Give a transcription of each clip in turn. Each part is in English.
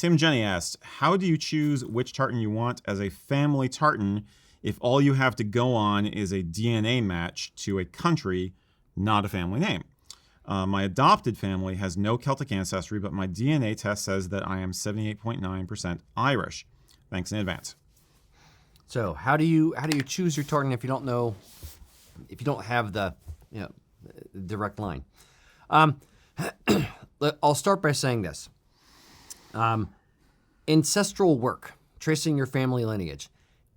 Tim Jenny asked, how do you choose which tartan you want as a family tartan if all you have to go on is a DNA match to a country, not a family name? My adopted family has no Celtic ancestry, but my DNA test says that I am 78.9% Irish. Thanks in advance. So how do you choose your tartan if you don't know, if you don't have the direct line? I'll start by saying this. Ancestral work, tracing your family lineage,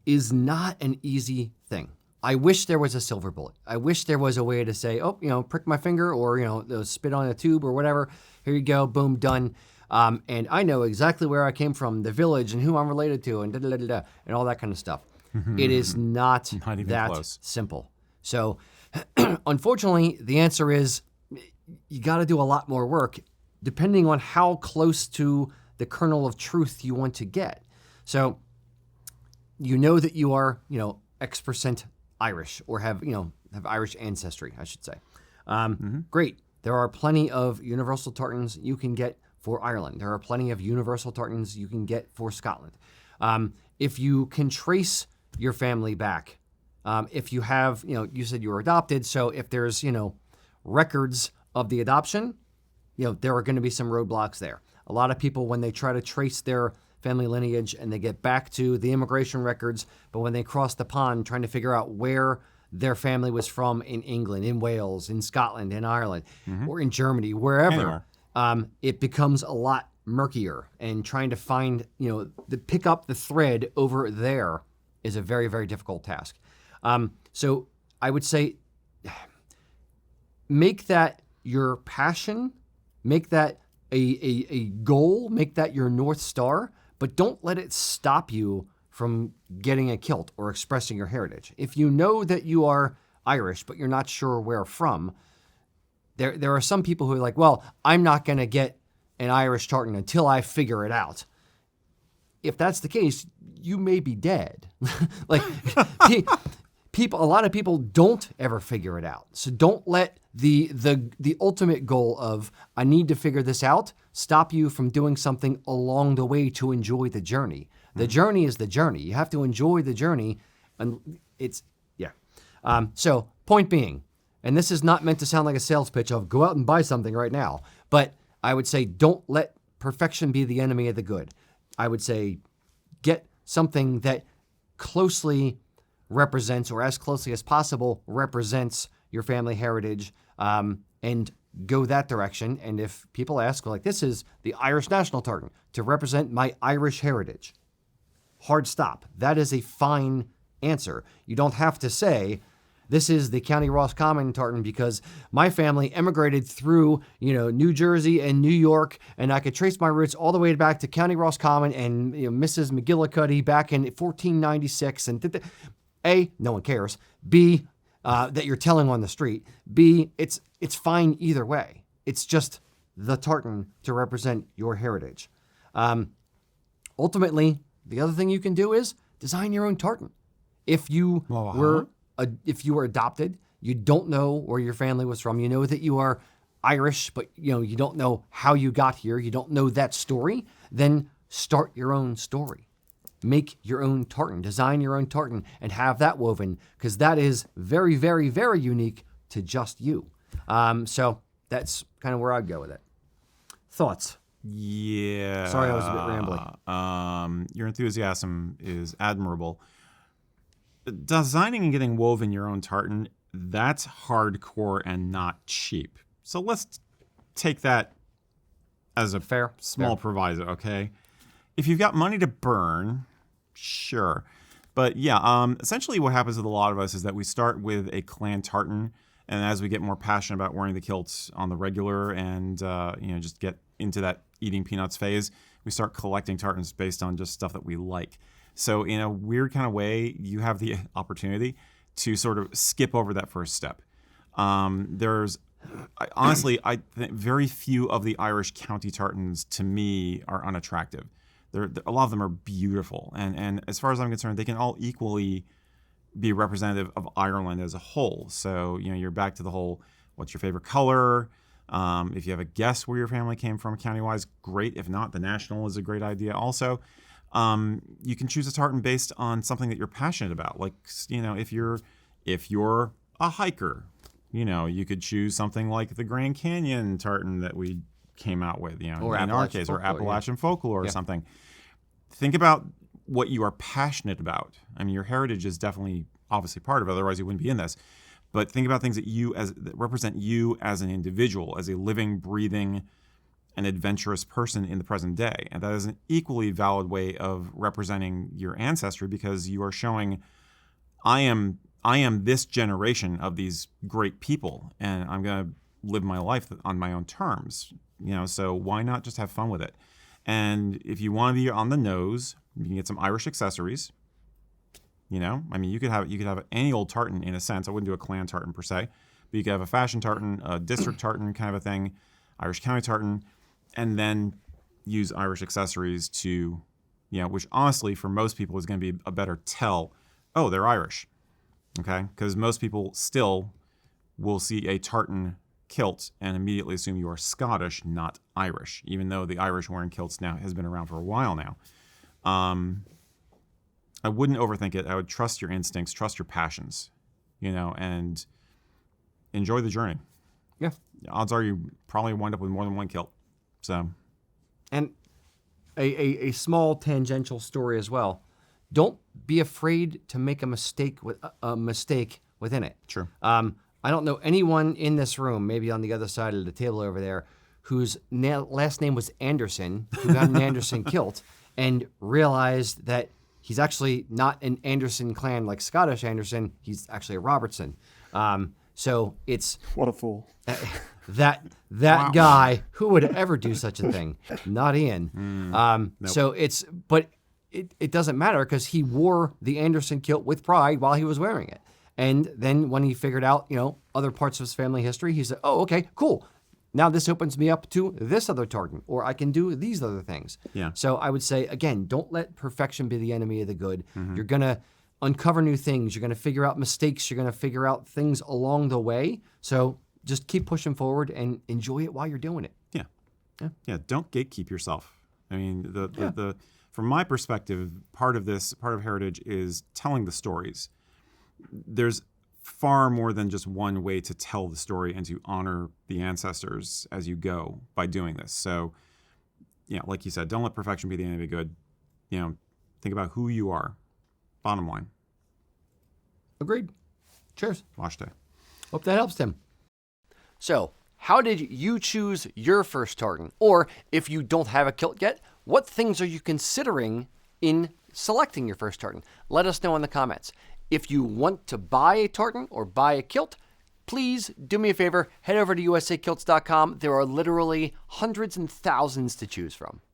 is not an easy thing. I wish there was a silver bullet. I wish there was a way to say, prick my finger or, spit on a tube or whatever. Here you go, boom, done. And I know exactly where I came from, the village, and who I'm related to, and da-da-da-da-da, and all that kind of stuff. It is not that close. simple. So, unfortunately, the answer is you got to do a lot more work depending on how close to the kernel of truth you want to get. So, you know that you are, X% Irish or have Irish ancestry, I should say. Great. There are plenty of universal tartans you can get for Ireland. There are plenty of universal tartans you can get for Scotland. If you can trace your family back, if you have, you said you were adopted, so if there's, records of the adoption, there are going to be some roadblocks there. A lot of people, when they try to trace their family lineage and they get back to the immigration records, but when they cross the pond trying to figure out where their family was from in England, in Wales, in Scotland, in Ireland, or in Germany, wherever, it becomes a lot murkier. And trying to find, pick up the thread over there is a very, very difficult task. So I would say make that your passion, make that a goal, make that your North Star, but don't let it stop you from getting a kilt or expressing your heritage. If you know that you are Irish, but you're not sure where from, there are some people who are like, well, I'm not going to get an Irish tartan until I figure it out. If that's the case, you may be dead. A lot of people don't ever figure it out. So don't let the ultimate goal of, I need to figure this out, stop you from doing something along the way to enjoy the journey. The journey is the journey. You have to enjoy the journey. And so point being, and this is not meant to sound like a sales pitch of go out and buy something right now, but I would say don't let perfection be the enemy of the good. I would say get something that closely represents, or as closely as possible represents, your family heritage, and go that direction. And if people ask, like, this is the Irish national tartan to represent my Irish heritage, hard stop. That is a fine answer. You don't have to say, this is the County Roscommon tartan because my family emigrated through, New Jersey and New York, and I could trace my roots all the way back to County Roscommon and Mrs. McGillicuddy back in 1496. And A, no one cares. B, that you're telling on the street. B, it's fine either way. It's just the tartan to represent your heritage. Ultimately, the other thing you can do is design your own tartan. If you were adopted, you don't know where your family was from. You know that you are Irish, but you don't know how you got here. You don't know that story. Then start your own story. Make your own tartan, design your own tartan, and have that woven, because that is very, very, very unique to just you. So that's kind of where I'd go with it. Thoughts? Yeah. Sorry, I was a bit rambling. Your enthusiasm is admirable. Designing and getting woven your own tartan, that's hardcore and not cheap. So let's take that as a small proviso, okay? If you've got money to burn, sure. But yeah, essentially what happens with a lot of us is that we start with a clan tartan, and as we get more passionate about wearing the kilts on the regular and just get into that eating peanuts phase, we start collecting tartans based on just stuff that we like. So in a weird kind of way, you have the opportunity to sort of skip over that first step. Honestly, I think very few of the Irish county tartans to me are unattractive. A lot of them are beautiful, and as far as I'm concerned, they can all equally be representative of Ireland as a whole. So you're back to the whole, what's your favorite color? If you have a guess where your family came from county-wise, great. If not, the national is a great idea also. You can choose a tartan based on something that you're passionate about. Like, if you're a hiker, you could choose something like the Grand Canyon tartan that we came out with, Or in our Appalachian case, or folklore, Appalachian folklore or something. Think about what you are passionate about. I mean, your heritage is definitely obviously part of it, otherwise you wouldn't be in this. But think about things that represent you as an individual, as a living, breathing, and adventurous person in the present day. And that is an equally valid way of representing your ancestry, because you are showing, I am this generation of these great people, and I'm going to live my life on my own terms. So why not just have fun with it? And if you want to be on the nose, you can get some Irish accessories. I mean, you could have any old tartan in a sense. I wouldn't do a clan tartan per se, but you could have a fashion tartan, a district tartan kind of a thing, Irish county tartan, and then use Irish accessories to, which honestly for most people is going to be a better tell. Oh, they're Irish, okay? Because most people still will see a tartan kilt and immediately assume you are Scottish, not Irish, even though the Irish wearing kilts now has been around for a while now. I wouldn't overthink it. I would trust your instincts, trust your passions, and enjoy the journey. Yeah. Odds are you probably wind up with more than one kilt. So, and a small tangential story as well. Don't be afraid to make a mistake within it. True. I don't know anyone in this room, maybe on the other side of the table over there, whose last name was Anderson, who got an Anderson kilt and realized that he's actually not an Anderson clan like Scottish Anderson. He's actually a Robertson. So it's What a fool. that Wow. guy who would ever do such a thing. Not Ian. Nope. So it doesn't matter because he wore the Anderson kilt with pride while he was wearing it. And then when he figured out, other parts of his family history, he said, oh, okay, cool. Now this opens me up to this other tartan, or I can do these other things. Yeah. So I would say, again, don't let perfection be the enemy of the good. You're going to uncover new things. You're going to figure out mistakes. You're going to figure out things along the way. So just keep pushing forward and enjoy it while you're doing it. Yeah. Don't gatekeep yourself. I mean, the from my perspective, part of heritage is telling the stories. There's far more than just one way to tell the story and to honor the ancestors as you go by doing this. So, like you said, don't let perfection be the enemy of good. Think about who you are. Bottom line. Agreed. Cheers. Wash day. Hope that helps, Tim. So, how did you choose your first tartan? Or if you don't have a kilt yet, what things are you considering in selecting your first tartan? Let us know in the comments. If you want to buy a tartan or buy a kilt, please do me a favor, head over to usakilts.com. There are literally hundreds and thousands to choose from.